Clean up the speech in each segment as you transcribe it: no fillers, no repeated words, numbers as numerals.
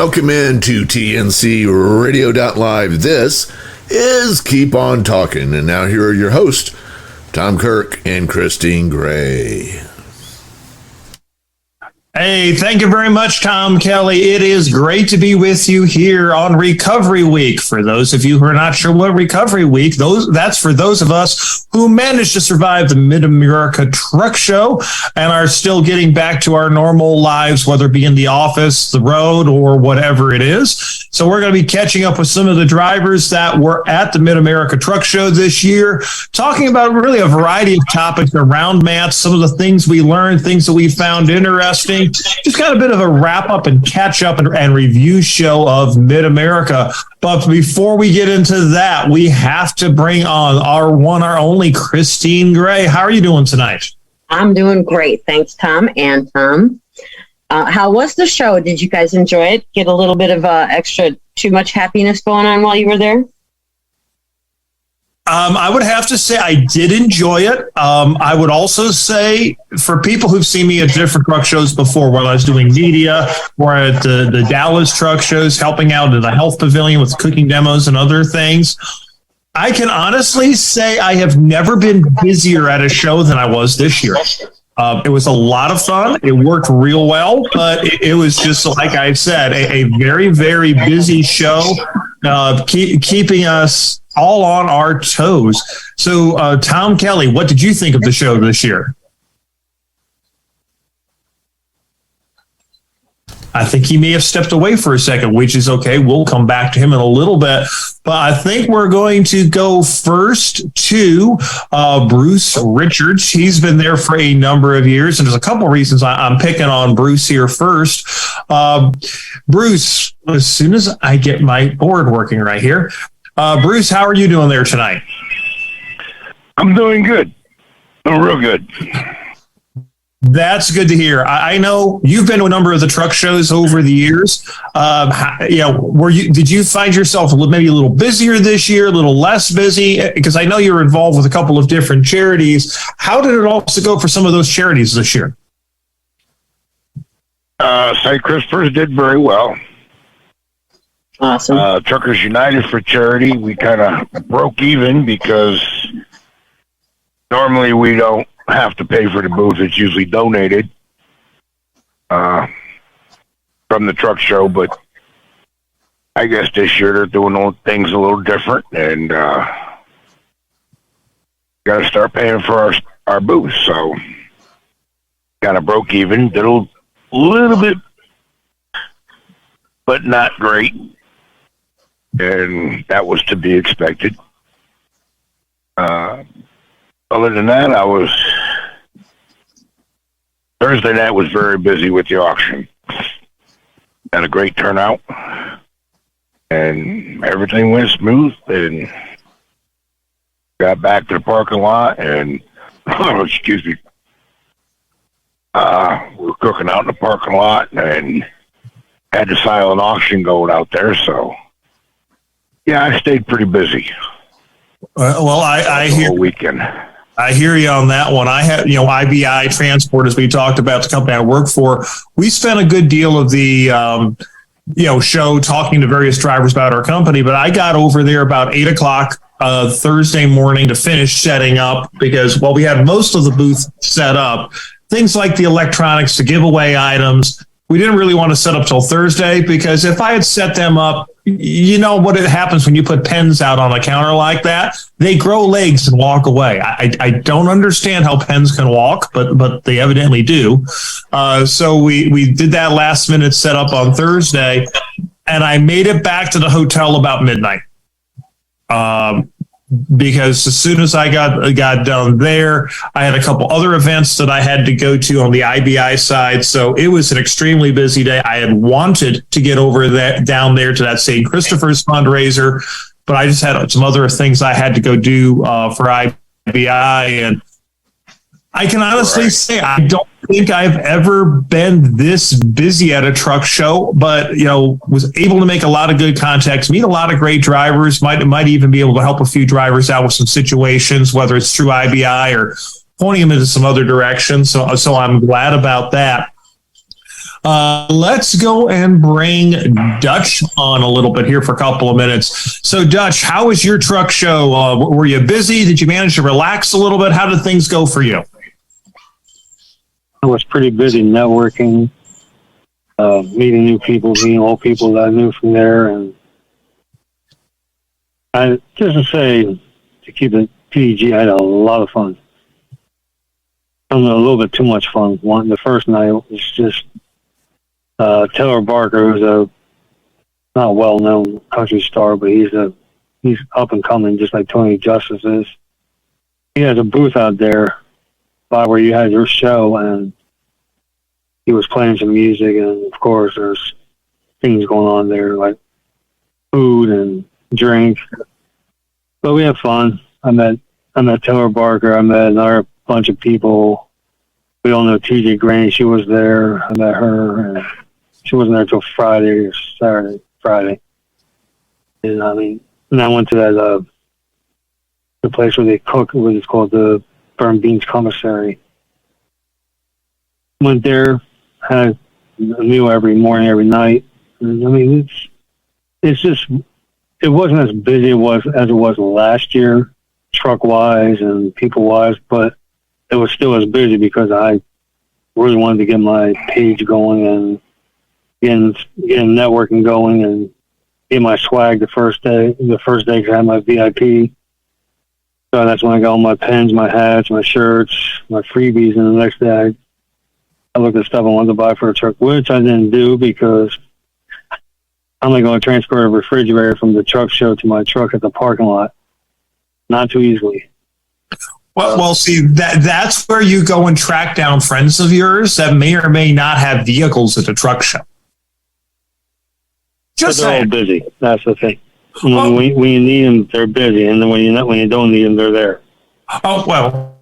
Welcome into TNC Radio.live. This is Keep On Talking. And now here are your hosts, Tom Kirk and Christine Gray. Hey, thank you very much, Tom Kelly. It is great to be with you here on Recovery Week. For those of you who are not sure what Recovery Week, that's for those of us who managed to survive the Mid-America Truck Show and are still getting back to our normal lives, whether it be in the office, the road, or whatever it is. So we're going to be catching up with some of the drivers that were at the Mid-America Truck Show this year, talking about really a variety of topics around mats, some of the things we learned, things that we found interesting. Just got a bit of a wrap up and catch up and review show of Mid-America. But before we get into that, we have to bring on our one, our only Christine Gray. How are you doing tonight? I'm doing great. Thanks, Tom and Tom. How was the show? Did you guys enjoy it? Get a little bit of too much happiness going on while you were there? I would have to say I did enjoy it. I would also say for people who've seen me at different truck shows before, whether I was doing media or at the Dallas truck shows, helping out in the health pavilion with cooking demos and other things, I can honestly say I have never been busier at a show than I was this year. It was a lot of fun. It worked real well, but it was just, like I said, a very, very busy show, keeping us all on our toes. So, Tom Kelly, what did you think of the show this year? I think he may have stepped away for a second, which is okay. We'll come back to him in a little bit. But I think we're going to go first to Bruce Richards. He's been there for a number of years, and there's a couple of reasons I'm picking on Bruce here first. Bruce, as soon as I get my board working right here, Bruce, how are you doing there tonight? I'm doing good. I'm real good. That's good to hear. I know you've been to a number of the truck shows over the years. Did you find yourself maybe a little busier this year, a little less busy? Because I know you're involved with a couple of different charities. How did it also go for some of those charities this year? St. Christopher's did very well. Awesome. Truckers United for charity, we kind of broke even because normally we don't have to pay for the booth. It's usually donated from the truck show, but I guess this year they're doing things a little different, and got to start paying for our booth. So kind of broke even, did a little bit, but not great, and that was to be expected. Other than that, Thursday night was very busy with the auction. Had a great turnout, and everything went smooth, and got back to the parking lot, and, excuse me, we were cooking out in the parking lot, and had the silent auction going out there, so, yeah, I stayed pretty busy. Well, I hear weekend. I hear you on that one. I have, IBI Transport, as we talked about, the company I work for. We spent a good deal of the, show talking to various drivers about our company, but I got over there about 8:00 Thursday morning to finish setting up because, we had most of the booth set up. Things like the electronics, the giveaway items, we didn't really want to set up till Thursday because if I had set them up, you know what it happens when you put pens out on a counter like that? They grow legs and walk away. I don't understand how pens can walk, but they evidently do. So we did that last minute setup on Thursday, and I made it back to the hotel about midnight. Because as soon as I got done there, I had a couple other events that I had to go to on the IBI side. So it was an extremely busy day. I had wanted to get down there to that St. Christopher's fundraiser, but I just had some other things I had to go do for IBI. And I can honestly say I don't think I've ever been this busy at a truck show, but was able to make a lot of good contacts, meet a lot of great drivers, might even be able to help a few drivers out with some situations, whether it's through IBI or pointing them into some other direction. So I'm glad about that. Let's go and bring Dutch on a little bit here for a couple of minutes. So, Dutch, how was your truck show? Were you busy? Did you manage to relax a little bit? How did things go for you? I was pretty busy networking, meeting new people, meeting old people that I knew from there. And I just to say, to keep it PG, I had a lot of fun. A little bit too much fun. The first night was just Taylor Barker, who's a not a well-known country star, but he's up and coming, just like Tony Justice is. He has a booth out there by where you had your show, and he was playing some music, and of course there's things going on there like food and drink. But we had fun. I met Taylor Barker. I met another bunch of people. We all know TJ Graney. She was there. I met her, and she wasn't there till Friday or Saturday. Friday. And I went to that the place where they cook, what is called the Burn Beans Commissary. Went there, had a meal every morning, every night. And, it's just, it wasn't as busy as it was last year, truck-wise and people-wise, but it was still as busy because I really wanted to get my page going and getting networking going and get my swag the first day because I had my VIP. So that's when I got all my pens, my hats, my shirts, my freebies, and the next day I looked at stuff I wanted to buy for a truck, which I didn't do because I'm not going to transfer a refrigerator from the truck show to my truck at the parking lot. Not too easily. Well, see, that's where you go and track down friends of yours that may or may not have vehicles at the truck show. But they're all busy. That's the thing. When you need them, they're busy, and then when you don't need them, they're there. Oh well.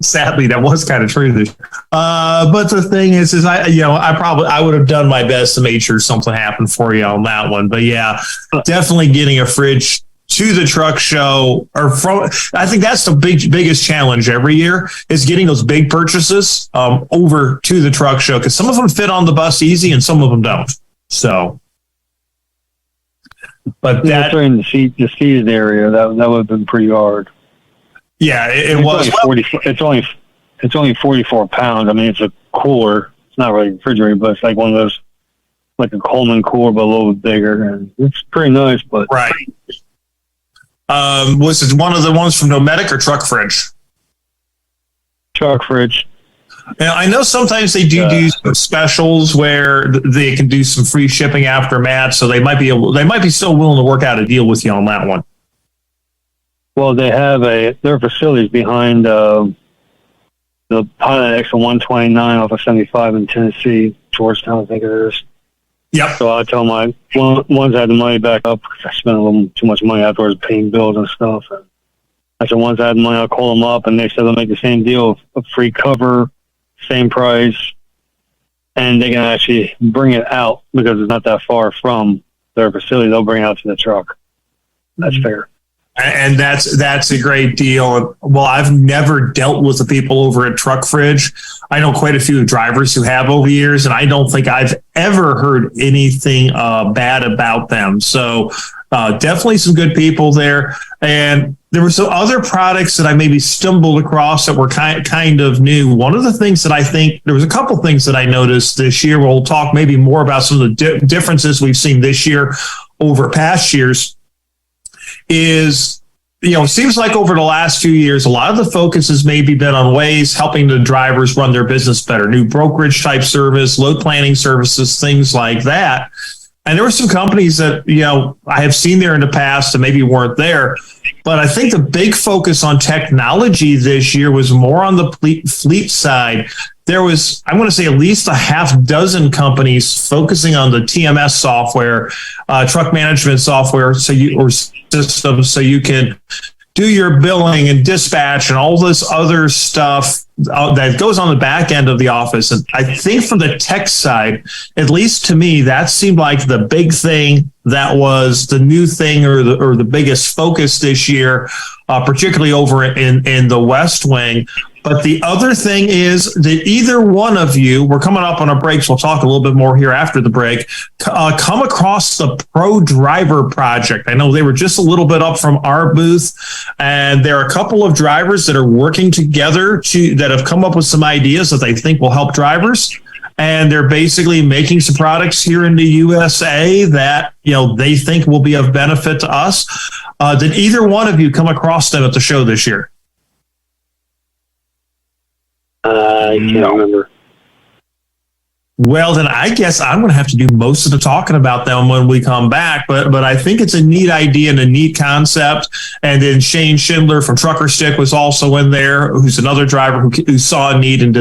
Sadly, that was kind of true this year. But the thing is I would have done my best to make sure something happened for you on that one. But yeah, definitely getting a fridge to the truck show I think that's the biggest challenge every year is getting those big purchases over to the truck show, because some of them fit on the bus easy and some of them don't. So, but that in the seated area, that would have been pretty hard. Yeah, it was. It's only 44 pounds. I mean, it's a cooler. It's not really a refrigerator, but it's like one of those, like a Coleman cooler, but a little bit bigger, and it's pretty nice. But right. Was it one of the ones from Nomadic or Truck Fridge? Truck Fridge. And I know sometimes they do some specials where they can do some free shipping aftermath, so they might be still willing to work out a deal with you on that one. Well, they have their facilities behind the Pilot X 129 off of 75 in Tennessee, Georgetown, I think it is. Yep. So I tell my ones I had the money back up because I spent a little too much money afterwards paying bills and stuff. And I said once I had the money, I'll call them up, and they said they'll make the same deal, a free cover, same price, and they can actually bring it out because it's not that far from their facility. They'll bring it out to the truck. That's fair. And that's a great deal. Well, I've never dealt with the people over at Truck Fridge. I know quite a few drivers who have over the years, and I don't think I've ever heard anything bad about them. So definitely some good people there. And there were some other products that I maybe stumbled across that were kind of new. One of the things that I think, there was a couple things that I noticed this year. We'll talk maybe more about some of the differences we've seen this year over past years. Is, it seems like over the last few years, a lot of the focus has maybe been on ways helping the drivers run their business better, new brokerage type service, load planning services, things like that. And there were some companies that, I have seen there in the past and maybe weren't there. But I think the big focus on technology this year was more on the fleet side. There was, I want to say, at least a half dozen companies focusing on the TMS software, truck management software, or systems, so you can do your billing and dispatch and all this other stuff that goes on the back end of the office. And I think from the tech side, at least to me, that seemed like the big thing that was the new thing or the biggest focus this year, particularly over in the West Wing. But the other thing is that either one of you, we're coming up on a break, so we'll talk a little bit more here after the break, come across the Pro Driver Project. I know they were just a little bit up from our booth, and there are a couple of drivers that are working together that have come up with some ideas that they think will help drivers. And they're basically making some products here in the USA that, they think will be of benefit to us. Did either one of you come across them at the show this year? I can't remember. Well, then I guess I'm going to have to do most of the talking about them when we come back. But I think it's a neat idea and a neat concept. And then Shane Schindler from Trucker Stick was also in there, who's another driver who saw a need and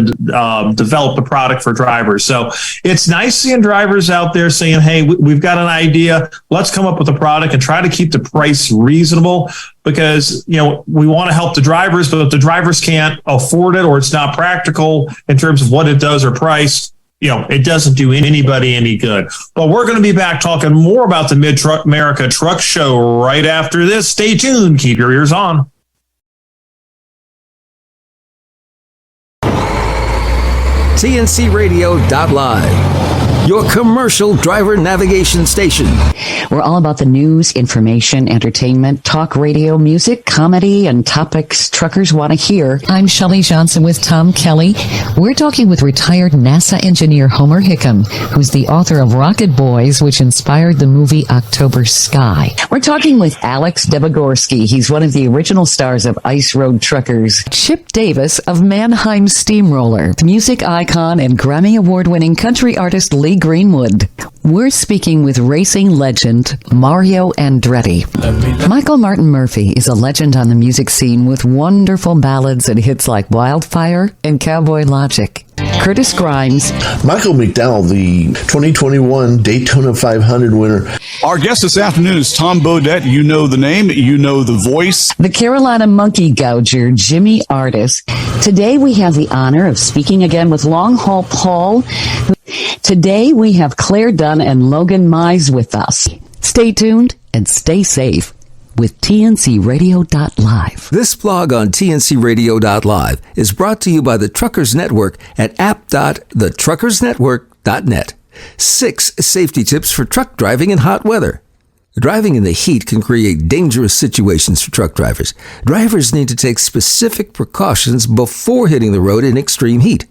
developed a product for drivers. So it's nice seeing drivers out there saying, hey, we've got an idea. Let's come up with a product and try to keep the price reasonable, because, we want to help the drivers, but if the drivers can't afford it or it's not practical in terms of what it does or price, it doesn't do anybody any good. But we're going to be back talking more about the Mid-America Truck Show right after this. Stay tuned. Keep your ears on. TNCRadio.live, your commercial driver navigation station. We're all about the news, information, entertainment, talk radio, music, comedy, and topics truckers want to hear. I'm Shelley Johnson with Tom Kelly. We're talking with retired NASA engineer Homer Hickam, who's the author of Rocket Boys, which inspired the movie October Sky. We're talking with Alex Debogorski. He's one of the original stars of Ice Road Truckers. Chip Davis of Mannheim Steamroller. Music icon and Grammy Award-winning country artist Lee Greenwood. We're speaking with racing legend Mario Andretti. Michael Martin Murphy is a legend on the music scene with wonderful ballads and hits like Wildfire and Cowboy Logic. Curtis Grimes. Michael McDowell, the 2021 Daytona 500 winner. Our guest this afternoon is Tom Bodette. You know the name, you know the voice. The Carolina Monkey Gouger, Jimmy Artis. Today we have the honor of speaking again with Long Haul Paul. Today we have Claire Dunn and Logan Mize with us. Stay tuned and stay safe with TNCRadio.live. This blog on TNCRadio.live is brought to you by the Truckers Network at app.thetruckersnetwork.net. 6 safety tips for truck driving in hot weather. Driving in the heat can create dangerous situations for truck drivers. Drivers need to take specific precautions before hitting the road in extreme heat.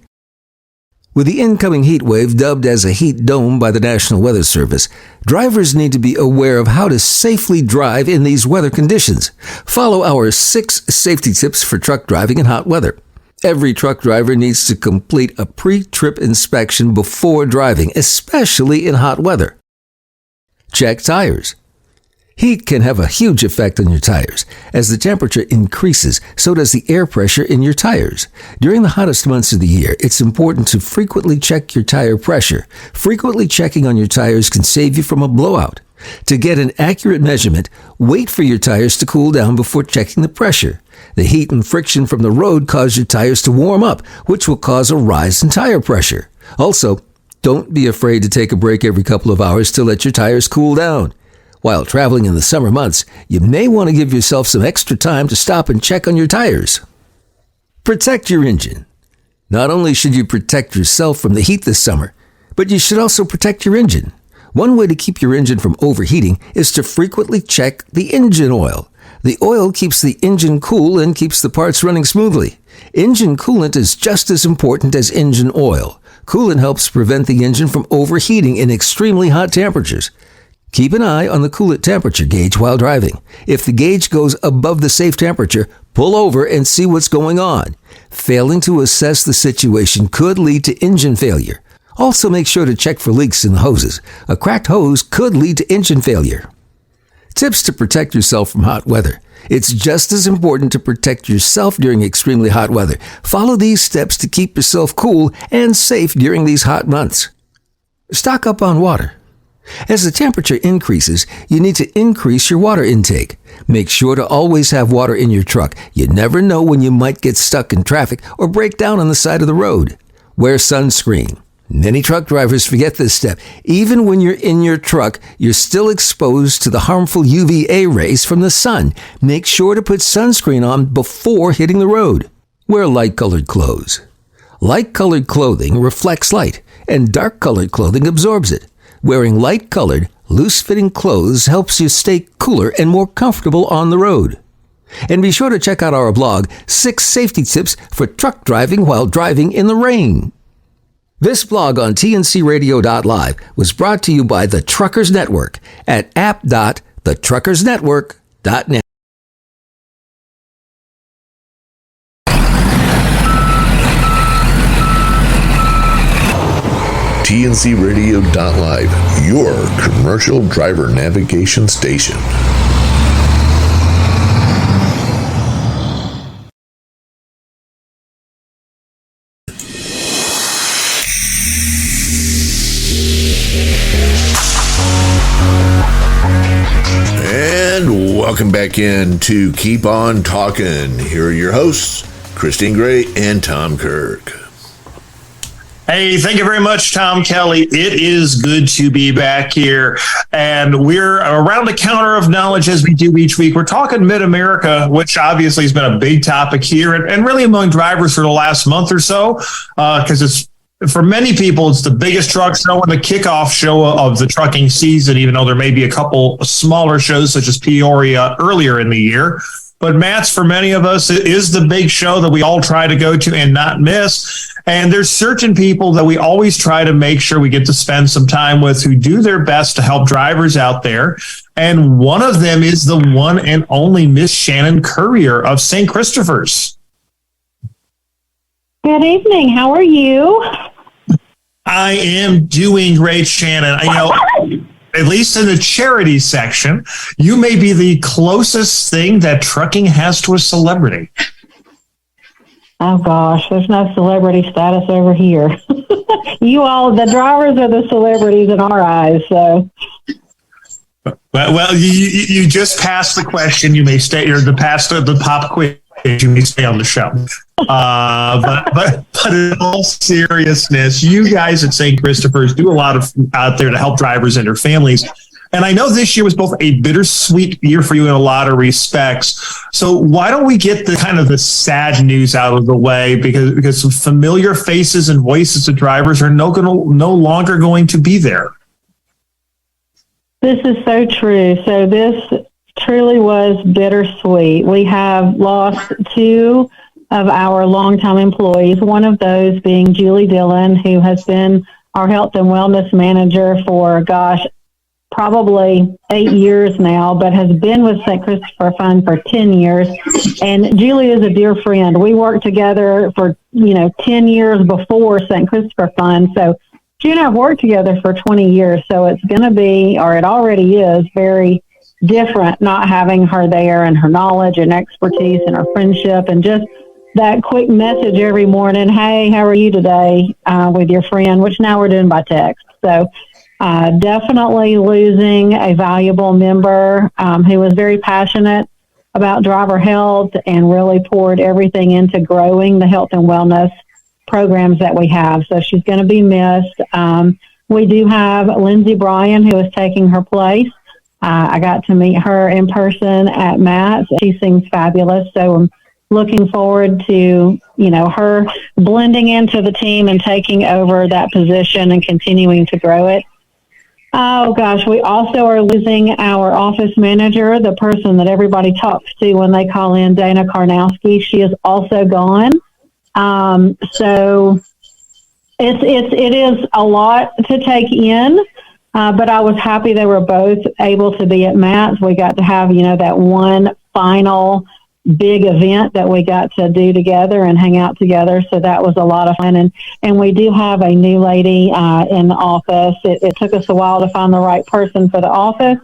With the incoming heat wave dubbed as a heat dome by the National Weather Service, drivers need to be aware of how to safely drive in these weather conditions. Follow our 6 safety tips for truck driving in hot weather. Every truck driver needs to complete a pre-trip inspection before driving, especially in hot weather. Check tires. Heat can have a huge effect on your tires. As the temperature increases, so does the air pressure in your tires. During the hottest months of the year, it's important to frequently check your tire pressure. Frequently checking on your tires can save you from a blowout. To get an accurate measurement, wait for your tires to cool down before checking the pressure. The heat and friction from the road cause your tires to warm up, which will cause a rise in tire pressure. Also, don't be afraid to take a break every couple of hours to let your tires cool down. While traveling in the summer months, you may want to give yourself some extra time to stop and check on your tires. Protect your engine. Not only should you protect yourself from the heat this summer, but you should also protect your engine. One way to keep your engine from overheating is to frequently check the engine oil. The oil keeps the engine cool and keeps the parts running smoothly. Engine coolant is just as important as engine oil. Coolant helps prevent the engine from overheating in extremely hot temperatures. Keep an eye on the coolant temperature gauge while driving. If the gauge goes above the safe temperature, pull over and see what's going on. Failing to assess the situation could lead to engine failure. Also, make sure to check for leaks in the hoses. A cracked hose could lead to engine failure. Tips to protect yourself from hot weather. It's just as important to protect yourself during extremely hot weather. Follow these steps to keep yourself cool and safe during these hot months. Stock up on water. As the temperature increases, you need to increase your water intake. Make sure to always have water in your truck. You never know when you might get stuck in traffic or break down on the side of the road. Wear sunscreen. Many truck drivers forget this step. Even when you're in your truck, you're still exposed to the harmful UVA rays from the sun. Make sure to put sunscreen on before hitting the road. Wear light-colored clothes. Light-colored clothing reflects light, and dark-colored clothing absorbs it. Wearing light-colored, loose-fitting clothes helps you stay cooler and more comfortable on the road. And be sure to check out our blog, 6 Safety Tips for Truck Driving While Driving in the Rain. This blog on tncradio.live was brought to you by the Truckers Network at app.thetruckersnetwork.net. tncradio.live, your commercial driver navigation station. And welcome back in to Keep On Talkin'. Here are your hosts, Christine Gray and Tom Kirk. Hey, thank you very much, Tom Kelly. It is good to be back here. And we're around the counter of knowledge as we do each week. We're talking Mid-America, which obviously has been a big topic here and really among drivers for the last month or so, because it's, for many people, it's the biggest truck show and the kickoff show of the trucking season, even though there may be a couple smaller shows such as Peoria earlier in the year. But Matt's, for many of us, it is the big show that we all try to go to and not miss. And there's certain people that we always try to make sure we get to spend some time with who do their best to help drivers out there. And one of them is the one and only Miss Shannon Courier of St. Christopher's. Good evening. How are you? I am doing great, Shannon. I know, at least in the charity section, you may be the closest thing that trucking has to a celebrity. Oh, gosh, there's no celebrity status over here. You all, the drivers are the celebrities in our eyes, so. Well, you just passed the question. You may stay, or the pop quiz. You may stay on the show. But in all seriousness, you guys at St. Christopher's do a lot of out there to help drivers and their families. And I know this year was both a bittersweet year for you in a lot of respects. So why don't we get the kind of the sad news out of the way? Because some familiar faces and voices of drivers are no longer going to be there. This is so true. So this truly was bittersweet. We have lost 2 of our longtime employees, one of those being Julie Dillon, who has been our health and wellness manager for, probably 8 years now, but has been with St. Christopher Fund for 10 years. And Julie is a dear friend. We worked together for, 10 years before St. Christopher Fund. So she and I have worked together for 20 years. So it's going to be, or it already is, very different not having her there and her knowledge and expertise and her friendship and just that quick message every morning. Hey, how are you today? With your friend, which now we're doing by text. So definitely losing a valuable member who was very passionate about driver health and really poured everything into growing the health and wellness programs that we have. So she's going to be missed. We do have Lindsay Bryan, who is taking her place. I got to meet her in person at Matt's. She sings fabulous. So I'm looking forward to, her blending into the team and taking over that position and continuing to grow it. Oh, gosh, we also are losing our office manager, the person that everybody talks to when they call in, Dana Karnowski. She is also gone. So it is a lot to take in, but I was happy they were both able to be at Matt's. We got to have, that one final big event that we got to do together and hang out together. So that was a lot of fun. And we do have a new lady in the office. It took us a while to find the right person for the office.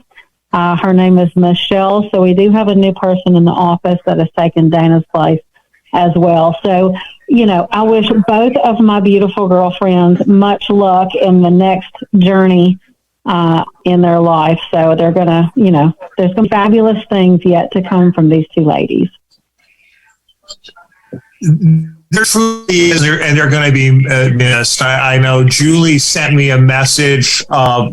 Her name is Michelle. So we do have a new person in the office that has taken Dana's place as well. So, I wish both of my beautiful girlfriends much luck in the next journey in their life. So they're going to, there's some fabulous things yet to come from these 2 ladies. There truly is, and they're going to be missed. I know Julie sent me a message. I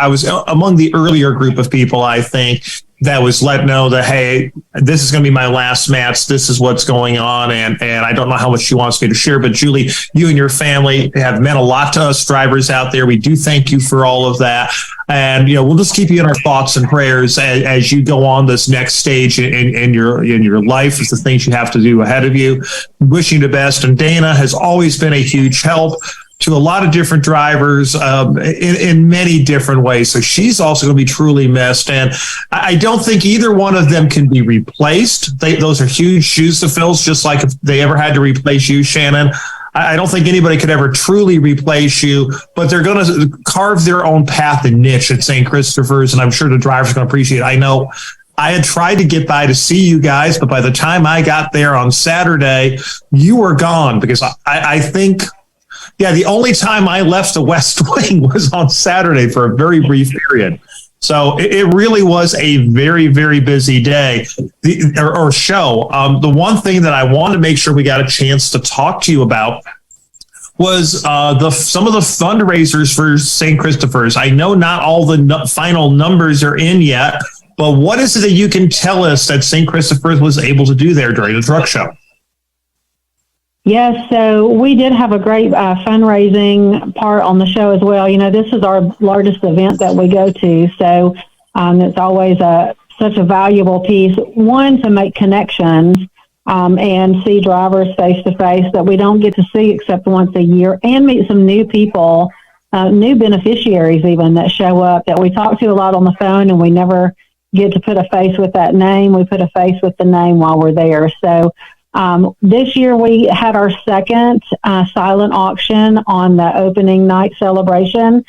was among the earlier group of people, I think, that was let know that, hey, this is going to be my last match. This is what's going on. And I don't know how much she wants me to share, but Julie, you and your family have meant a lot to us drivers out there. We do thank you for all of that. And, we'll just keep you in our thoughts and prayers as you go on this next stage in your life, is the things you have to do ahead of you. Wishing you the best. And Dana has always been a huge help to a lot of different drivers in many different ways. So she's also going to be truly missed. And I don't think either one of them can be replaced. Those are huge shoes to fill, just like if they ever had to replace you, Shannon. I don't think anybody could ever truly replace you, but they're going to carve their own path and niche at St. Christopher's, and I'm sure the drivers are going to appreciate it. I know I had tried to get by to see you guys, but by the time I got there on Saturday, you were gone, because I think... Yeah, the only time I left the West Wing was on Saturday for a very brief period. So it really was a very, very busy day or show. The one thing that I wanted to make sure we got a chance to talk to you about was some of the fundraisers for St. Christopher's. I know not all the final numbers are in yet, but what is it that you can tell us that St. Christopher's was able to do there during the truck show? Yes, so we did have a great fundraising part on the show as well. This is our largest event that we go to, so it's always such a valuable piece. One, to make connections and see drivers face to face that we don't get to see except once a year, and meet some new people, new beneficiaries even, that show up that we talk to a lot on the phone, and we never get to put a face with that name. We put a face with the name while we're there. So this year we had our second silent auction on the opening night celebration.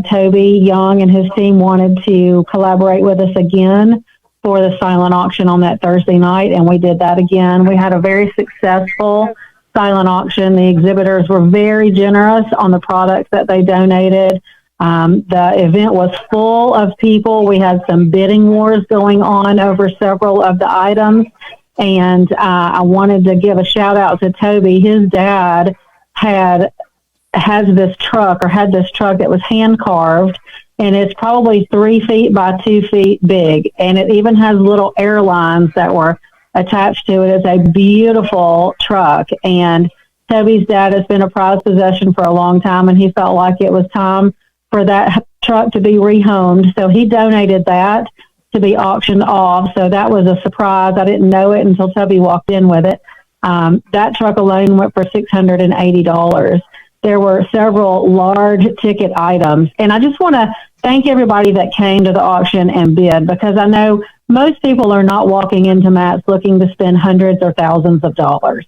Toby Young and his team wanted to collaborate with us again for the silent auction on that Thursday night, and we did that again. We had a very successful silent auction. The exhibitors were very generous on the products that they donated. The event was full of people. We had some bidding wars going on over several of the items. And I wanted to give a shout out to Toby. His dad had this truck that was hand carved, and it's probably 3 feet by 2 feet big. And it even has little airlines that were attached to it. It's a beautiful truck. And Toby's dad has been a prized possession for a long time, and he felt like it was time for that truck to be rehomed. So he donated that to be auctioned off. So that was a surprise. I didn't know it until Toby walked in with it. That truck alone went for $680. There were several large ticket items. And I just want to thank everybody that came to the auction and bid, because I know most people are not walking into MATS looking to spend hundreds or thousands of dollars.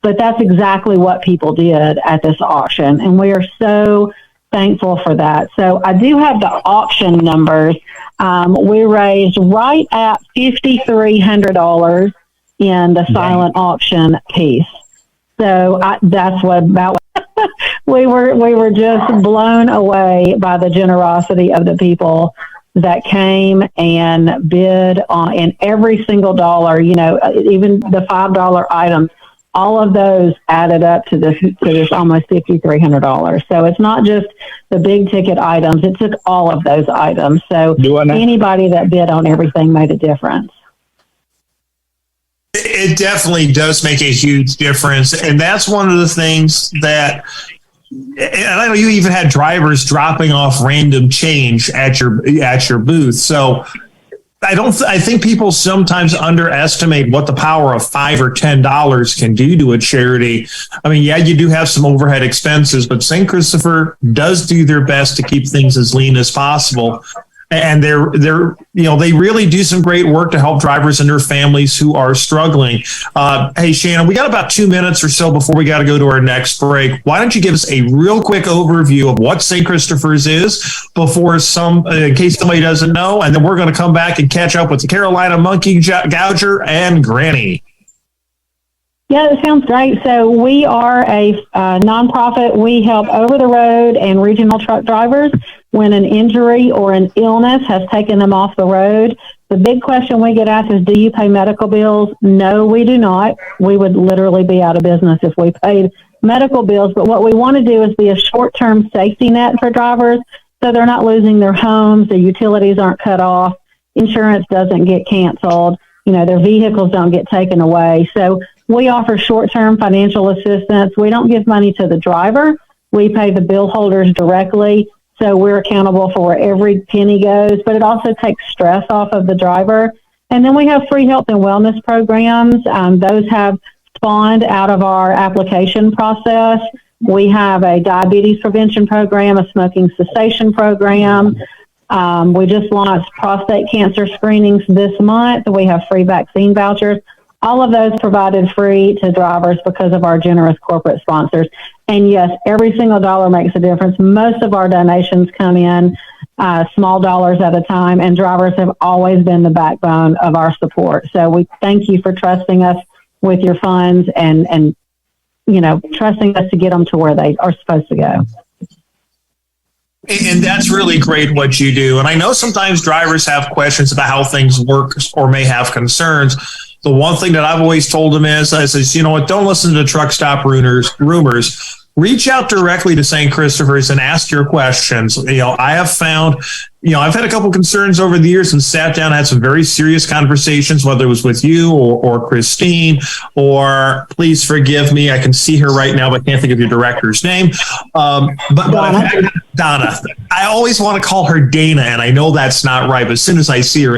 But that's exactly what people did at this auction. And we are so thankful for that. So I do have the auction numbers. We raised right at $5,300 in the silent auction piece. So that's what about we were just blown away by the generosity of the people that came and bid on in every single dollar. Even the $5 items. All of those added up to this almost $5,300. So it's not just the big ticket items; it took all of those items. So anybody that bid on everything made a difference. It definitely does make a huge difference, and that's one of the things that. And I know you even had drivers dropping off random change at your booth. So. I think people sometimes underestimate what the power of $5 or $10 can do to a charity. I mean, yeah, you do have some overhead expenses, but St. Christopher does do their best to keep things as lean as possible. And they really do some great work to help drivers and their families who are struggling. Hey, Shannon, we got about 2 minutes or so before we got to go to our next break. Why don't you give us a real quick overview of what St. Christopher's is before in case somebody doesn't know, and then we're going to come back and catch up with the Carolina Monkey Gouger and Granny. Yeah, that sounds great. So we are a nonprofit. We help over-the-road and regional truck drivers when an injury or an illness has taken them off the road. The big question we get asked is, do you pay medical bills? No, we do not. We would literally be out of business if we paid medical bills. But what we want to do is be a short-term safety net for drivers so they're not losing their homes, their utilities aren't cut off, insurance doesn't get canceled. Their vehicles don't get taken away. So we offer short-term financial assistance. We don't give money to the driver. We pay the bill holders directly. So we're accountable for where every penny goes, but it also takes stress off of the driver. And then we have free health and wellness programs. Those have spawned out of our application process. We have a diabetes prevention program, a smoking cessation program. We just launched prostate cancer screenings this month. We have free vaccine vouchers. All of those provided free to drivers because of our generous corporate sponsors. And yes, every single dollar makes a difference. Most of our donations come in small dollars at a time, and drivers have always been the backbone of our support. So we thank you for trusting us with your funds and trusting us to get them to where they are supposed to go. And that's really great what you do. And I know sometimes drivers have questions about how things work or may have concerns. The one thing that I've always told them is, I says, don't listen to truck stop rumors. Reach out directly to St. Christopher's and ask your questions. I have found, I've had a couple concerns over the years and sat down and had some very serious conversations, whether it was with you or Christine, or please forgive me, I can see her right now, but I can't think of your director's name. But Donna. I always want to call her Dana, and I know that's not right, but as soon as I see her,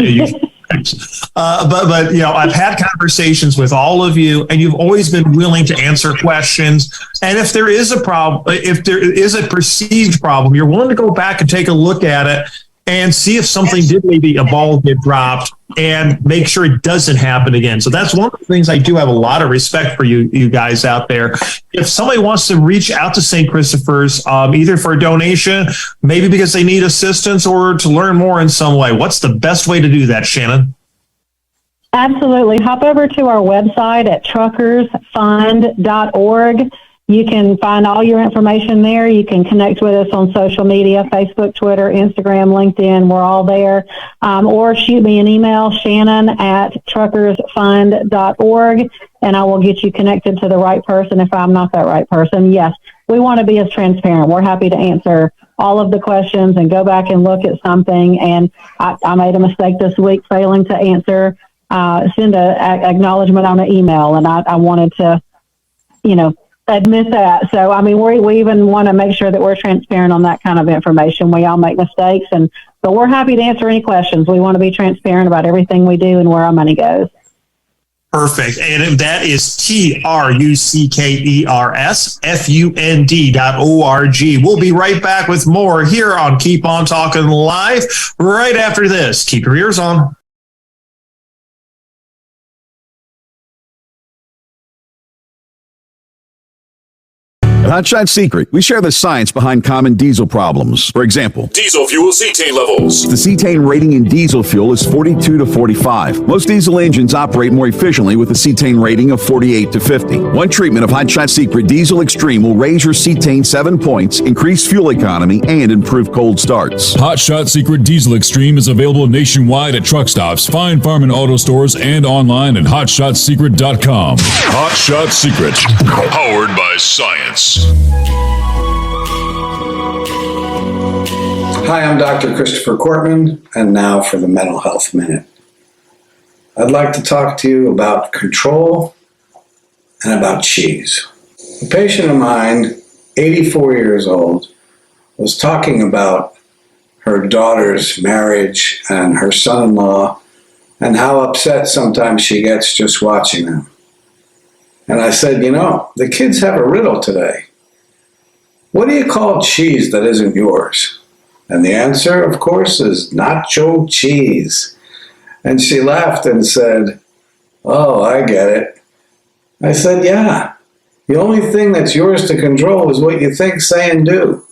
but I've had conversations with all of you, and you've always been willing to answer questions. And if there is a problem, if there is a perceived problem, you're willing to go back and take a look at it and see if something did, maybe a ball get dropped, and make sure it doesn't happen again. So that's one of the things I do have a lot of respect for you guys out there. If somebody wants to reach out to St. Christopher's, either for a donation, maybe because they need assistance, or to learn more in some way, what's the best way to do that, Shannon? Absolutely. Hop over to our website at truckersfund.org. You can find all your information there. You can connect with us on social media, Facebook, Twitter, Instagram, LinkedIn. We're all there. Or shoot me an email, shannon@truckersfund.org, and I will get you connected to the right person if I'm not that right person. Yes, we want to be as transparent. We're happy to answer all of the questions and go back and look at something. And I made a mistake this week failing to answer, send an acknowledgement on an email, and I wanted to, admit that. So, we even want to make sure that we're transparent on that kind of information. We all make mistakes, but we're happy to answer any questions. We want to be transparent about everything we do and where our money goes. Perfect. And that is TRUCKERSFUND.org. We'll be right back with more here on Keep On Talking Live right after this. Keep your ears on. At Hotshot Secret, we share the science behind common diesel problems. For example, diesel fuel cetane levels. The cetane rating in diesel fuel is 42 to 45. Most diesel engines operate more efficiently with a cetane rating of 48 to 50. One treatment of Hotshot Secret Diesel Extreme will raise your cetane 7 points, increase fuel economy, and improve cold starts. Hotshot Secret Diesel Extreme is available nationwide at truck stops, fine farm and auto stores, and online at hotshotsecret.com. Hotshot Secret, powered by science. Hi, I'm Dr. Christopher Cortman, and now for the Mental Health Minute. I'd like to talk to you about control and about cheese. A patient of mine, 84 years old, was talking about her daughter's marriage and her son-in-law and how upset sometimes she gets just watching them. And I said, the kids have a riddle today. What do you call cheese that isn't yours? And the answer, of course, is nacho cheese. And she laughed and said, oh, I get it. I said, yeah. The only thing that's yours to control is what you think, say, and do.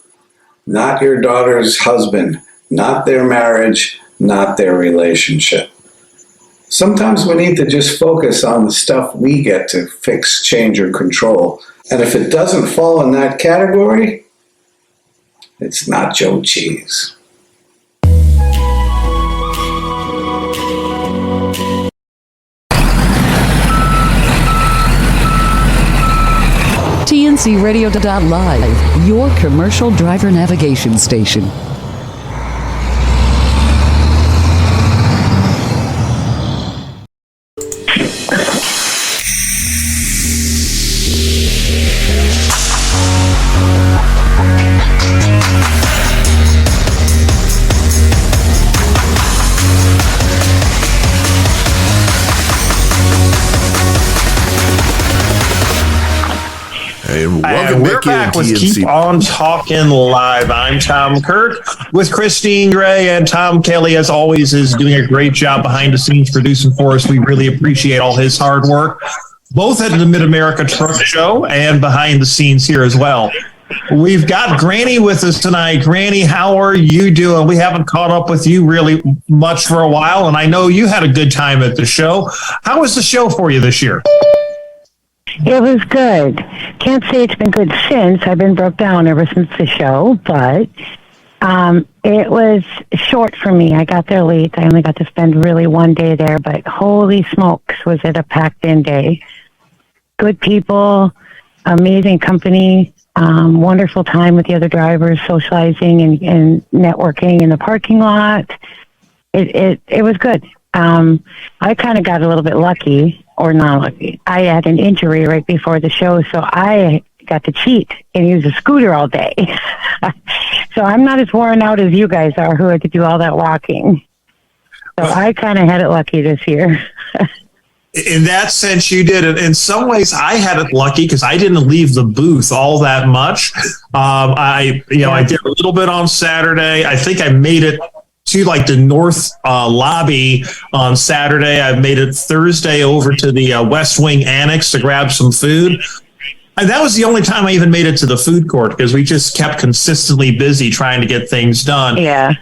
Not your daughter's husband, not their marriage, not their relationship. Sometimes we need to just focus on the stuff we get to fix, change, or control. And if it doesn't fall in that category, it's nacho cheese. TNCRadio.live, your commercial driver navigation station. And welcome we're back with Keep On Talking Live. I'm Tom Kirk with Christine Gray, and Tom Kelly, as always, is doing a great job behind the scenes producing for us. We really appreciate all his hard work, both at the Mid-America Truck Show and behind the scenes here as well. We've got Granny with us tonight. Granny, how are you doing? We haven't caught up with you really much for a while, and I know you had a good time at the show. How was the show for you this year? It was good. Can't say it's been good since. I've been broke down ever since the show, but it was short for me. I got there late. I only got to spend really one day there, but holy smokes, was it a packed-in day. Good people, amazing company, wonderful time with the other drivers, socializing and networking in the parking lot. It was good. I kind of got a little bit lucky. Or not lucky. I had an injury right before the show, so I got to cheat and use a scooter all day. So I'm not as worn out as you guys are, who had to do all that walking. So I kind of had it lucky this year. In that sense, you did it. In some ways, I had it lucky because I didn't leave the booth all that much. I did a little bit on Saturday. I think I made it to like the north lobby on Saturday. I made it Thursday over to the West Wing Annex to grab some food. And that was the only time I even made it to the food court because we just kept consistently busy trying to get things done. Yeah.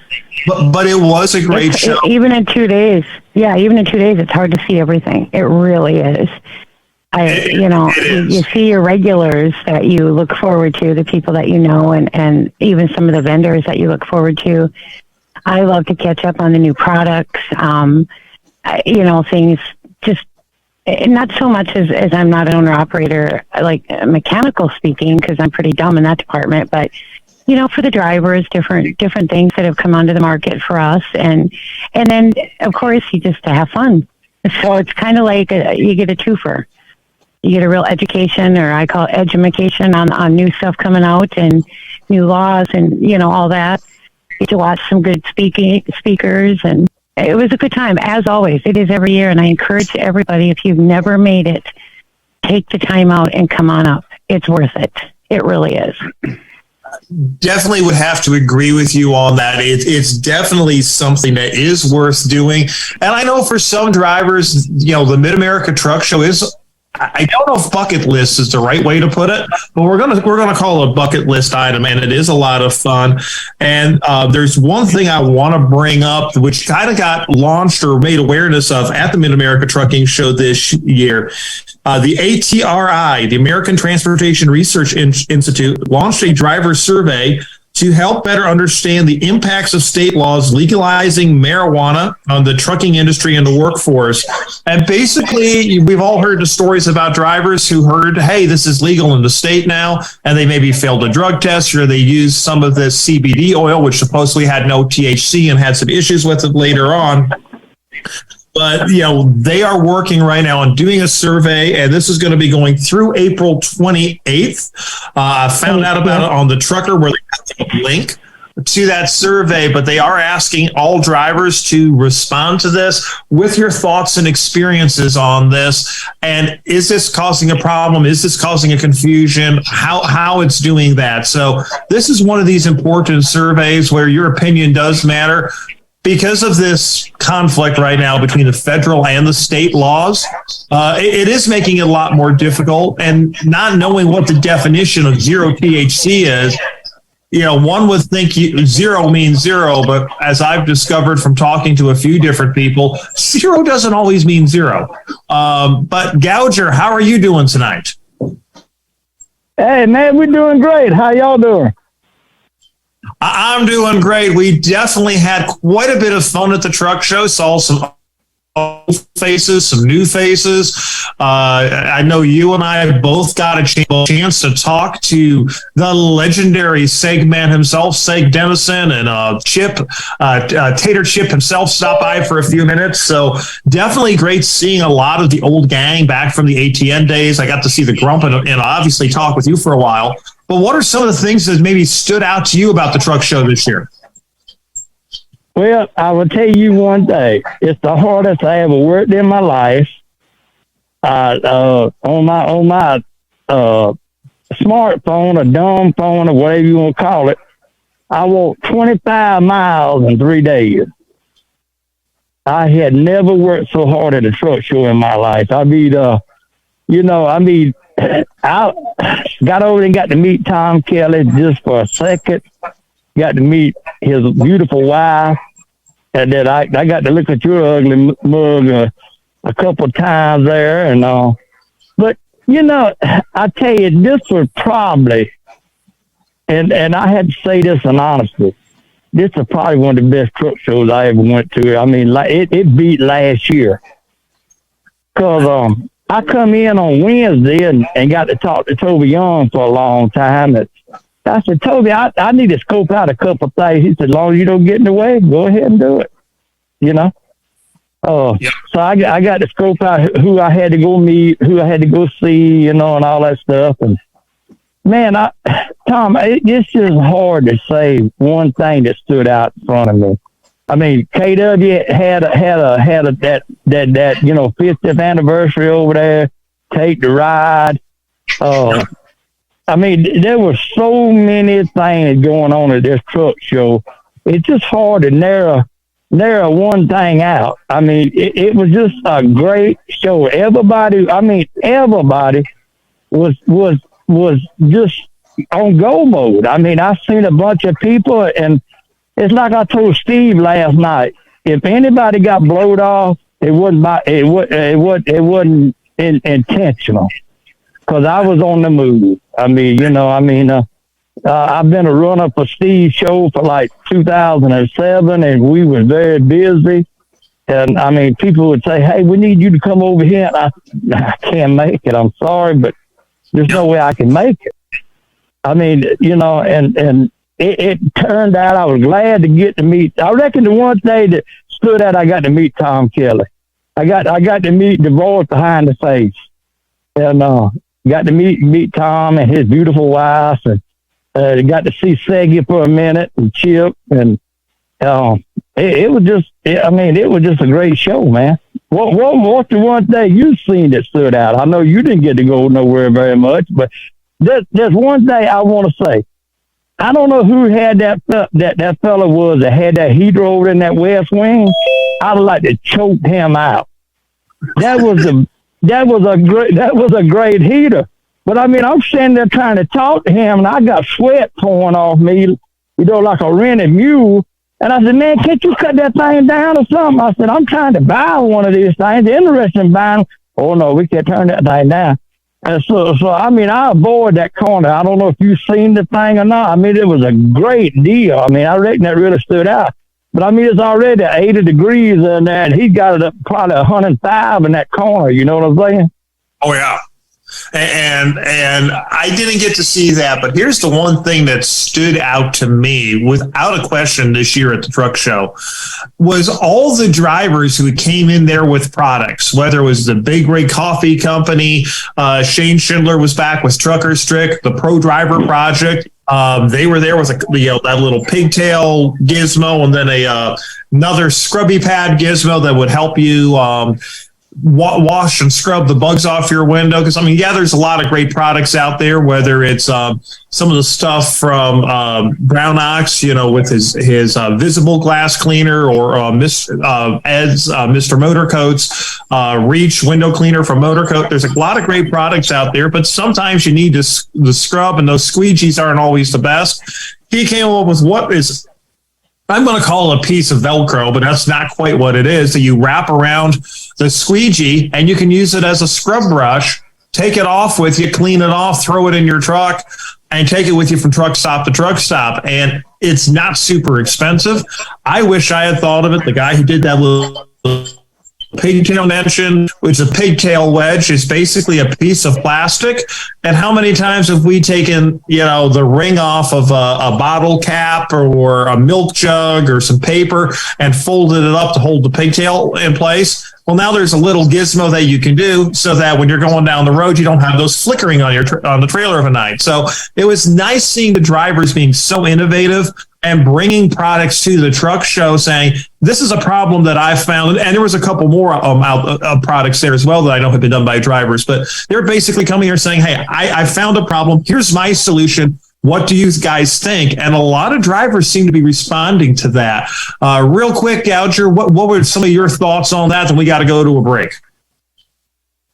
But it was a great show. Even in 2 days. Yeah, even in 2 days, it's hard to see everything. It really is. You see your regulars that you look forward to, the people that you know, and even some of the vendors that you look forward to. I love to catch up on the new products, things just not so much as I'm not an owner operator, like mechanical speaking, because I'm pretty dumb in that department, but for the drivers, different things that have come onto the market for us. And then of course you just have fun. So it's kind of like you get a twofer. You get a real education, or I call it edumacation on new stuff coming out and new laws and, all that. To watch some good speakers, and it was a good time, as always. It is every year, and I encourage everybody, if you've never made it, take the time out and come on up. It's worth it. It really is. Definitely would have to agree with you on that. It's definitely something that is worth doing. And I know for some drivers, the Mid-America Truck Show is, I don't know if bucket list is the right way to put it, but we're gonna call it a bucket list item, and it is a lot of fun. And there's one thing I want to bring up, which kind of got launched or made awareness of at the Mid-America Trucking Show this year. The ATRI, the American Transportation Research Institute, launched a driver survey to help better understand the impacts of state laws legalizing marijuana on the trucking industry and the workforce. And basically, we've all heard the stories about drivers who heard, hey, this is legal in the state now, and they maybe failed a drug test, or they used some of this CBD oil, which supposedly had no THC and had some issues with it later on. But, they are working right now on doing a survey, and this is going to be going through April 28th. I found out about it on the Trucker, where they have a link to that survey, but they are asking all drivers to respond to this with your thoughts and experiences on this. And is this causing a problem? Is this causing a confusion? How it's doing that? So this is one of these important surveys where your opinion does matter. Because of this conflict right now between the federal and the state laws, it is making it a lot more difficult. And not knowing what the definition of zero THC is, one would think zero means zero, but as I've discovered from talking to a few different people, zero doesn't always mean zero. But Gouger, how are you doing tonight? Hey, man, we're doing great. How y'all doing? I'm doing great. We definitely had quite a bit of fun at the truck show. Saw some old faces, some new faces. I know you and I both got a chance to talk to the legendary Seg man himself, Seg Dennison, and Chip, Tater Chip himself stopped by for a few minutes. So definitely great seeing a lot of the old gang back from the ATN days. I got to see the Grump and obviously talk with you for a while. But what are some of the things that maybe stood out to you about the truck show this year? Well, I will tell you one thing. It's the hardest I ever worked in my life. On my smartphone, a dumb phone, or whatever you want to call it. I walked 25 miles in 3 days. I had never worked so hard at a truck show in my life. I got over and got to meet Tom Kelly just for a second. Got to meet his beautiful wife. And then I got to look at your ugly mug a couple of times there. And but, I tell you, this was probably, and I had to say this in honesty, this is probably one of the best truck shows I ever went to. I mean, it beat last year. Because I come in on Wednesday and got to talk to Toby Young for a long time. And I said, Toby, I need to scope out a couple of things. He said, as long as you don't get in the way, go ahead and do it. So I got to scope out who I had to go meet, who I had to go see, and all that stuff. And man, Tom, it's just hard to say one thing that stood out in front of me. I mean, KW had that 50th anniversary over there. Take the ride. I mean, there were so many things going on at this truck show. It's just hard to narrow one thing out. I mean, it was just a great show. Everybody was just on go mode. I mean, I seen a bunch of people, and it's like I told Steve last night. If anybody got blowed off, it wasn't intentional, because I was on the move. I've been a runner for Steve's show for like 2007, and we were very busy. And I mean, people would say, "Hey, we need you to come over here." And I can't make it. I'm sorry, but there's no way I can make it. I mean, and it turned out I was glad to get to meet. I reckon the one day that stood out, I got to meet Tom Kelly. I got to meet the voice behind the face, and got to meet Tom and his beautiful wife, and got to see Seggy for a minute and Chip, and it was just a great show, man. What's the one thing you've seen that stood out? I know you didn't get to go nowhere very much, but there's one thing I want to say. I don't know who had that fella was that had that heater over in that west wing. I'd like to choke him out. That was a great heater. But I mean, I'm standing there trying to talk to him, and I got sweat pouring off me, like a rented mule. And I said, "Man, can't you cut that thing down or something?" I said, "I'm trying to buy one of these things. Interested in buying them." "Oh no, we can't turn that thing down." And so I mean, I avoid that corner. I don't know if you've seen the thing or not. I mean, it was a great deal. I mean, I reckon that really stood out. But I mean, it's already 80 degrees in there, and he got it up probably 105 in that corner. You know what I'm saying? Oh yeah. And I didn't get to see that, but here's the one thing that stood out to me without a question this year at the truck show was all the drivers who came in there with products, whether it was the Big Rig Coffee Company, Shane Schindler was back with Trucker Strick, the Pro Driver Project. They were there with that little pigtail gizmo, and then another scrubby pad gizmo that would help you wash and scrub the bugs off your window. Because there's a lot of great products out there, whether it's some of the stuff from Brown Ox, with his visible glass cleaner, or Ed's Mr. Motor Coats, Reach window cleaner from Motor Coat. There's a lot of great products out there, but sometimes you need the scrub, and those squeegees aren't always the best. He came up with what is, I'm going to call it a piece of Velcro, but that's not quite what it is, that you wrap around the squeegee, and you can use it as a scrub brush, take it off with you, clean it off, throw it in your truck, and take it with you from truck stop to truck stop. And it's not super expensive. I wish I had thought of it. The guy who did that little pigtail mention, which is a pigtail wedge, is basically a piece of plastic. And how many times have we taken, the ring off of a bottle cap or a milk jug or some paper and folded it up to hold the pigtail in place? Well, now there's a little gizmo that you can do so that when you're going down the road, you don't have those flickering on the trailer of a night. So it was nice seeing the drivers being so innovative. and bringing products to the truck show saying, this is a problem that I found. And there was a couple more products there as well that I know have been done by drivers, but they're basically coming here saying, hey, I found a problem. Here's my solution. What do you guys think? And a lot of drivers seem to be responding to that. Real quick, Gouger, what were some of your thoughts on that? Then we got to go to a break.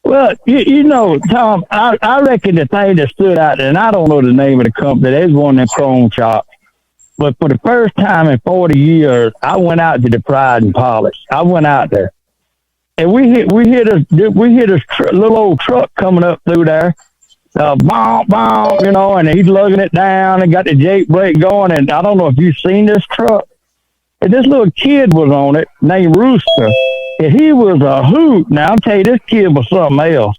Well, you know, Tom, I reckon the thing that stood out, and I don't know the name of the company, there's one in Chrome Shop. But for the first time in 40 years, I went out to the Pride and Polish. I went out there. And we hit a little old truck coming up through there. Bomb, you know, and he's lugging it down and got the Jake brake going. And I don't know if you've seen this truck. And this little kid was on it named Rooster. And he was a hoot. Now, I'll tell you, this kid was something else.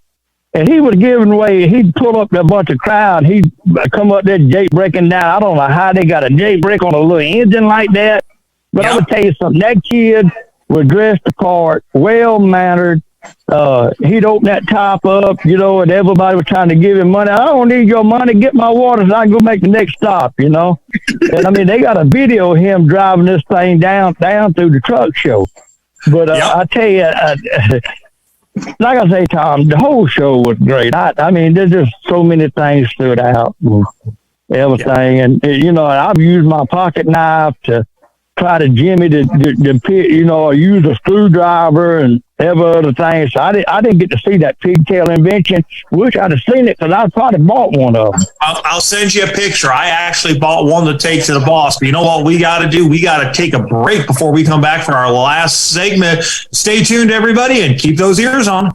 And he was giving away, he'd pull up a bunch of crowd. He'd come up there Jake braking down. I don't know how they got a Jake brake on a little engine like that. But I'm going to tell you something. That kid was dressed the part, well-mannered. He'd open that top up, you know, and everybody was trying to give him money. I don't need your money. Get my water so I can go make the next stop, you know. And, I mean, they got a video of him driving this thing down through the truck show. But I tell you, like I say, Tom, the whole show was great. I mean, there's just so many things stood out, and everything. And, you know, I've used my pocket knife to try to jimmy the pit, you know, use a screwdriver and every other thing. So I didn't get to see that pigtail invention. Wish I'd have seen it because I probably bought one of them. I'll send you a picture. I actually bought one to take to the boss. But you know what we got to do? We got to take a break before we come back for our last segment. Stay tuned, everybody, and keep those ears on.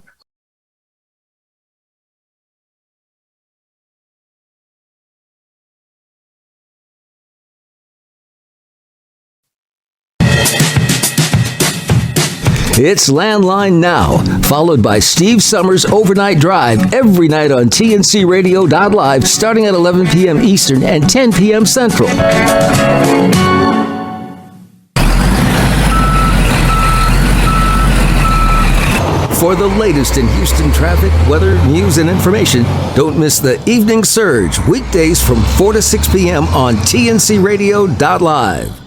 It's Landline Now, followed by Steve Summers' Overnight Drive every night on TNCRadio.live starting at 11 p.m. Eastern and 10 p.m. Central. For the latest in Houston traffic, weather, news, and information, don't miss the Evening Surge, weekdays from 4 to 6 p.m. on TNCRadio.live.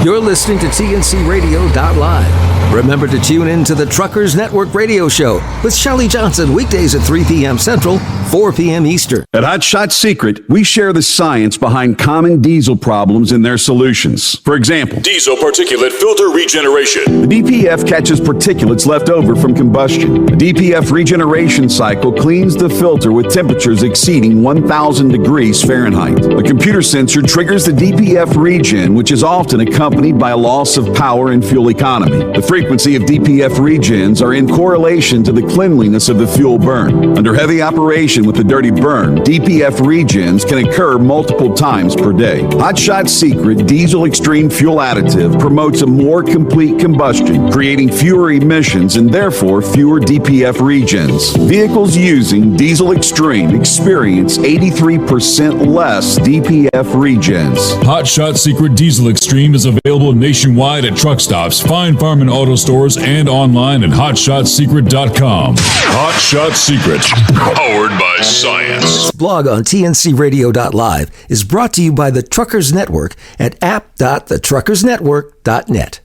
You're listening to TNCRadio.live. Remember to tune in to the Truckers Network radio show with Shelley Johnson weekdays at 3 p.m. Central, 4 p.m. Eastern. At Hot Shot Secret, we share the science behind common diesel problems and their solutions. For example, diesel particulate filter regeneration. The DPF catches particulates left over from combustion. The DPF regeneration cycle cleans the filter with temperatures exceeding 1,000 degrees Fahrenheit. A computer sensor triggers the DPF regen, which is often accompanied by a loss of power and fuel economy. The frequency of DPF regens are in correlation to the cleanliness of the fuel burn. Under heavy operation with the dirty burn, DPF regens can occur multiple times per day. Hot Shot Secret Diesel Extreme Fuel Additive promotes a more complete combustion, creating fewer emissions and therefore fewer DPF regens. Vehicles using Diesel Extreme experience 83% less DPF regens. Hot Shot Secret Diesel Extreme is available nationwide at truck stops, Fine Farm and auto stores, and online at hotshotsecret.com. Hot Shot Secret, powered by science. This blog on TNCRadio.live is brought to you by the Truckers Network at app.thetruckersnetwork.net.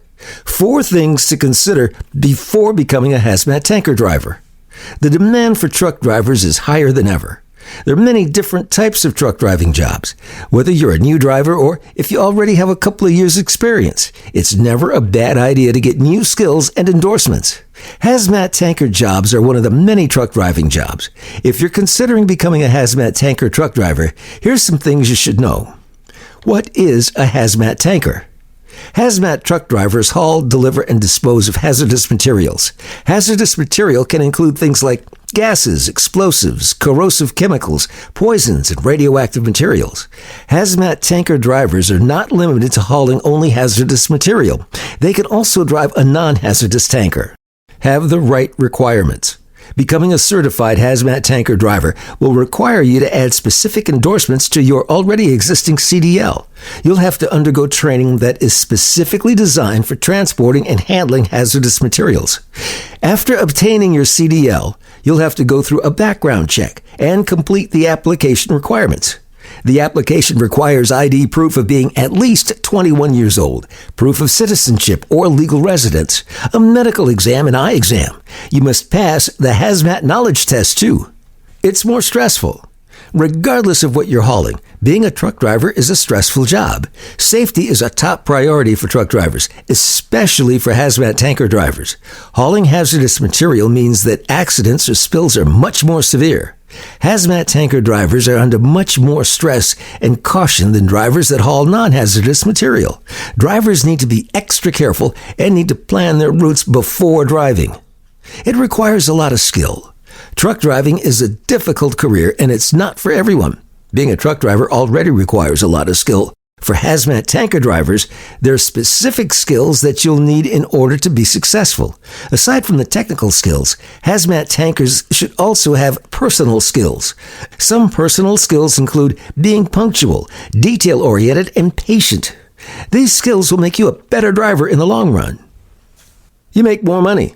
4 things to consider before becoming a hazmat tanker driver. The demand for truck drivers is higher than ever. There are many different types of truck driving jobs. Whether you're a new driver or if you already have a couple of years' experience, it's never a bad idea to get new skills and endorsements. Hazmat tanker jobs are one of the many truck driving jobs. If you're considering becoming a hazmat tanker truck driver, here's some things you should know. What is a hazmat tanker? Hazmat truck drivers haul, deliver, and dispose of hazardous materials. Hazardous material can include things like gases, explosives, corrosive chemicals, poisons, and radioactive materials. Hazmat tanker drivers are not limited to hauling only hazardous material. They can also drive a non-hazardous tanker. Have the right requirements. Becoming a certified hazmat tanker driver will require you to add specific endorsements to your already existing CDL. You'll have to undergo training that is specifically designed for transporting and handling hazardous materials. After obtaining your CDL, You'll have to go through a background check and complete the application requirements. The application requires ID proof of being at least 21 years old, proof of citizenship or legal residence, a medical exam and eye exam. You must pass the hazmat knowledge test too. It's more stressful. Regardless of what you're hauling, being a truck driver is a stressful job. Safety is a top priority for truck drivers, especially for hazmat tanker drivers. Hauling hazardous material means that accidents or spills are much more severe. Hazmat tanker drivers are under much more stress and caution than drivers that haul non-hazardous material. Drivers need to be extra careful and need to plan their routes before driving. It requires a lot of skill. Truck driving is a difficult career and it's not for everyone. Being a truck driver already requires a lot of skill. For hazmat tanker drivers, there are specific skills that you'll need in order to be successful. Aside from the technical skills, hazmat tankers should also have personal skills. Some personal skills include being punctual, detail-oriented, and patient. These skills will make you a better driver in the long run. You make more money.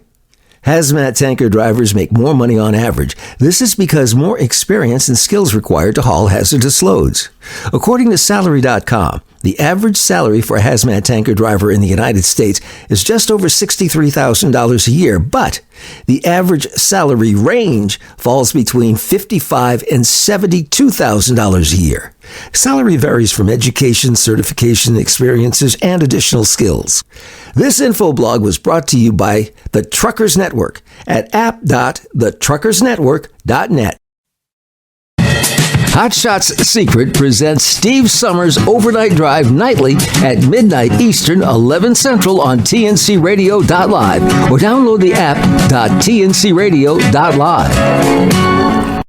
Hazmat tanker drivers make more money on average. This is because more experience and skills required to haul hazardous loads. According to Salary.com, the average salary for a hazmat tanker driver in the United States is just over $63,000 a year, but the average salary range falls between $55,000 and $72,000 a year. Salary varies from education, certification, experiences, and additional skills. This info blog was brought to you by the Truckers Network at app.thetruckersnetwork.net. Hot Shots Secret presents Steve Summers' Overnight Drive nightly at midnight Eastern, 11 Central on tncradio.live or download the app .tncradio.live.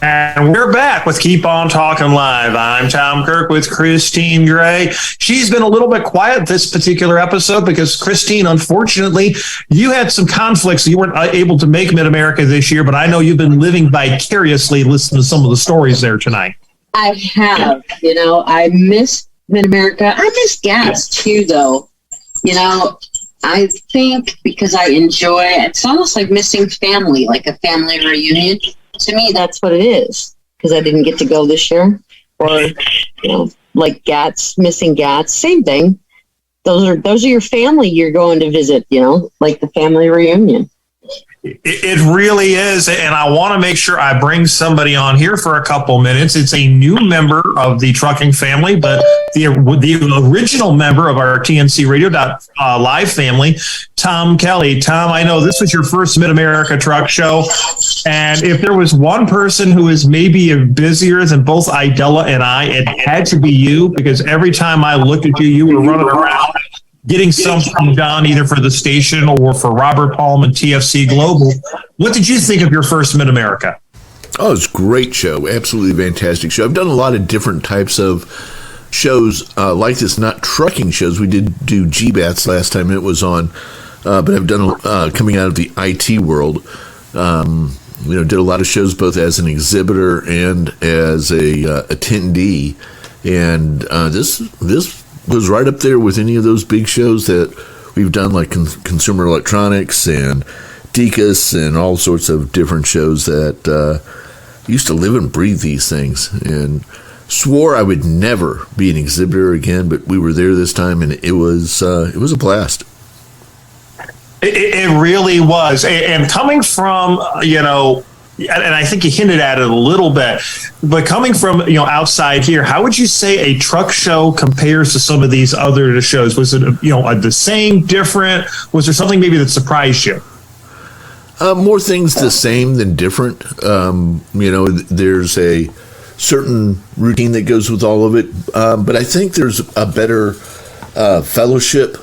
And we're back with Keep On Talking Live. I'm Tom Kirk with Christine Gray. She's been a little bit quiet this particular episode because, Christine, unfortunately, you had some conflicts. You weren't able to make Mid-America this year, but I know you've been living vicariously listening to some of the stories there tonight. I have. I miss Mid-America. I miss gas, too, though. I think because I enjoy it's almost like missing family, like a family reunion. To me, that's what it is, because I didn't get to go this year. Or, like Gats, missing Gats, same thing. Those are your family you're going to visit, like the family reunion. It really is, and I want to make sure I bring somebody on here for a couple minutes. It's a new member of the trucking family, but the original member of our TNC Radio Live family, Tom Kelly. Tom, I know this was your first Mid-America Truck Show, and if there was one person who is maybe busier than both Idella and I, it had to be you, because every time I looked at you, you were running around getting something done either for the station or for Robert Palm and TFC Global. What did you think of your first Mid-America? Oh, it's a great show. Absolutely fantastic show. I've done a lot of different types of shows like this, not trucking shows. We did do GBATs last time it was on, but I've done coming out of the IT world. Did a lot of shows both as an exhibitor and as a attendee. And this was right up there with any of those big shows that we've done, like Consumer Electronics and DECUS and all sorts of different shows that used to live and breathe these things, and swore I would never be an exhibitor again, but we were there this time, and it was a blast. It really was. And coming from, and I think you hinted at it a little bit, but coming from, outside here, how would you say a truck show compares to some of these other shows? Was it, the same, different? Was there something maybe that surprised you? More things the same than different. There's a certain routine that goes with all of it. But I think there's a better fellowship,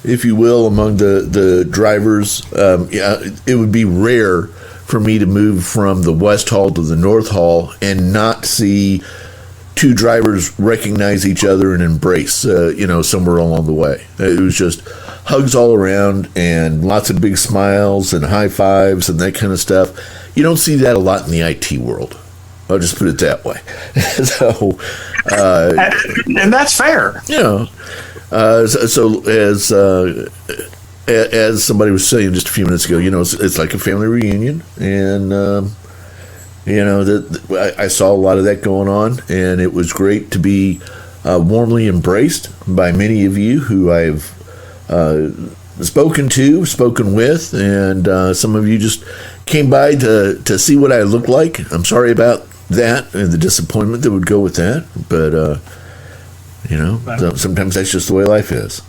if you will, among the drivers. It would be rare for me to move from the West Hall to the North Hall and not see two drivers recognize each other and embrace, somewhere along the way. It was just hugs all around and lots of big smiles and high fives and that kind of stuff. You don't see that a lot in the IT world. I'll just put it that way. So, and that's fair. You know, as somebody was saying just a few minutes ago, you know, it's like a family reunion, and you know that I saw a lot of that going on, and it was great to be warmly embraced by many of you who I've spoken with, and some of you just came by to see what I looked like. I'm sorry about that and the disappointment that would go with that, but you know, sometimes that's just the way life is.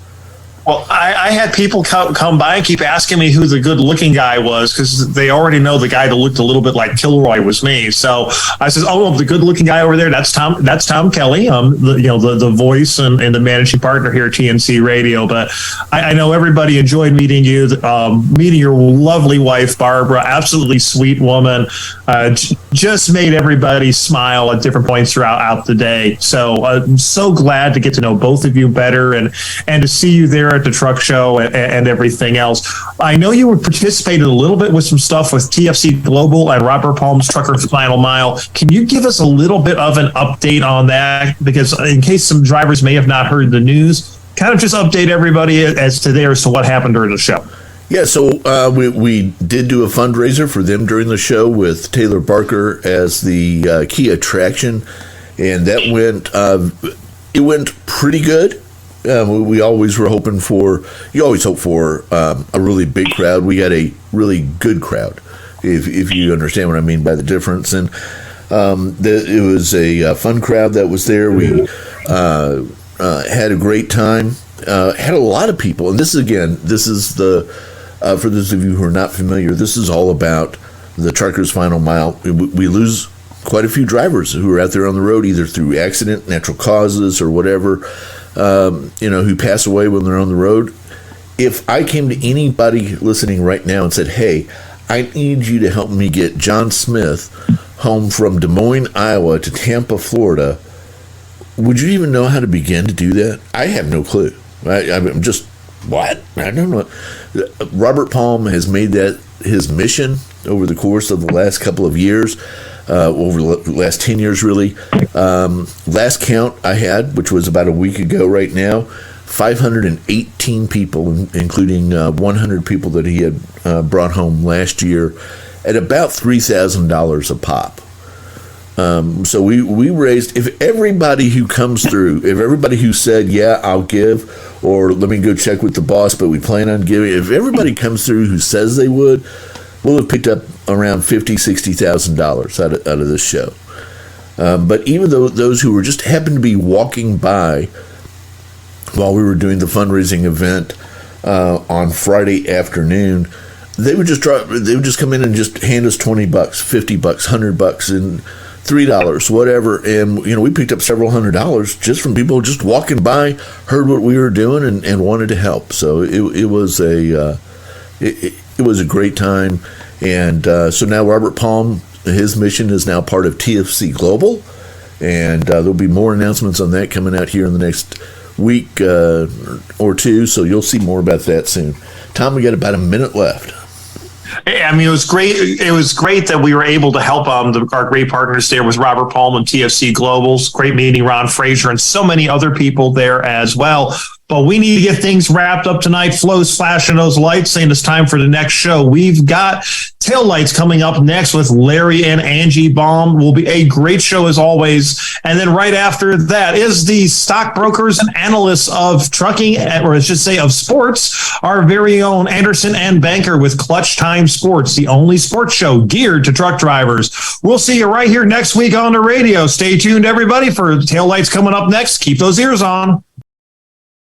Well, I had people come by and keep asking me who the good-looking guy was, because they already know the guy that looked a little bit like Kilroy was me. So I said, "Oh, the good-looking guy over there, that's Tom. That's Tom Kelly, the voice and the managing partner here at TNC Radio." But I know everybody enjoyed meeting you, meeting your lovely wife Barbara, absolutely sweet woman. Just made everybody smile at different points throughout the day. So I'm so glad to get to know both of you better and to see you there at the truck show and everything else. I know you participated a little bit with some stuff with TFC Global and Robert Palm's Truckers Final Mile. Can you give us a little bit of an update on that? Because in case some drivers may have not heard the news, kind of just update everybody as to what happened during the show. Yeah, so we did do a fundraiser for them during the show with Taylor Barker as the key attraction, and that went pretty good. We always were hoping for, you always hope for a really big crowd. We had a really good crowd, if you understand what I mean by the difference. And it was a fun crowd that was there. We had a great time, had a lot of people. And this is for those of you who are not familiar, this is all about the Truckers Final Mile. We lose quite a few drivers who are out there on the road, either through accident, natural causes, or whatever. Who pass away when they're on the road. If I came to anybody listening right now and said, "Hey, I need you to help me get John Smith home from Des Moines, Iowa to Tampa, Florida," would you even know how to begin to do that? I have no clue. I'm just, what? I don't know. Robert Palm has made that his mission over the course of the last couple of years. Over the last 10 years, really. Last count I had, which was about a week ago right now, 518 people, including 100 people that he had brought home last year at about $3,000 a pop. So we raised, if everybody who comes through, if everybody who said, "Yeah, I'll give," or "Let me go check with the boss, but we plan on giving," if everybody comes through who says they would, we'll have picked up around $50,000-$60,000 out of this show. But even though those who were just happened to be walking by while we were doing the fundraising event on Friday afternoon, they would just come in and just hand us $20, $50, $100, and $3, whatever. And we picked up several $100s just from people just walking by, heard what we were doing, and wanted to help. So it was a great time. And so now Robert Palm, his mission is now part of TFC Global, and there'll be more announcements on that coming out here in the next week or two, so you'll see more about that soon. Tom, we got about a minute left. I mean, it was great. It was great that we were able to help our great partners there with Robert Palm and TFC Global's. Great meeting Ron Fraser and so many other people there as well. But we need to get things wrapped up tonight. Flo's flashing those lights, saying it's time for the next show. We've got Taillights coming up next with Larry and Angie Baum. Will be a great show as always. And then right after that is the stockbrokers and analysts of trucking, or I should say of sports, our very own Anderson and Banker with Clutch Time Sports, the only sports show geared to truck drivers. We'll see you right here next week on the radio. Stay tuned, everybody, for Taillights coming up next. Keep those ears on.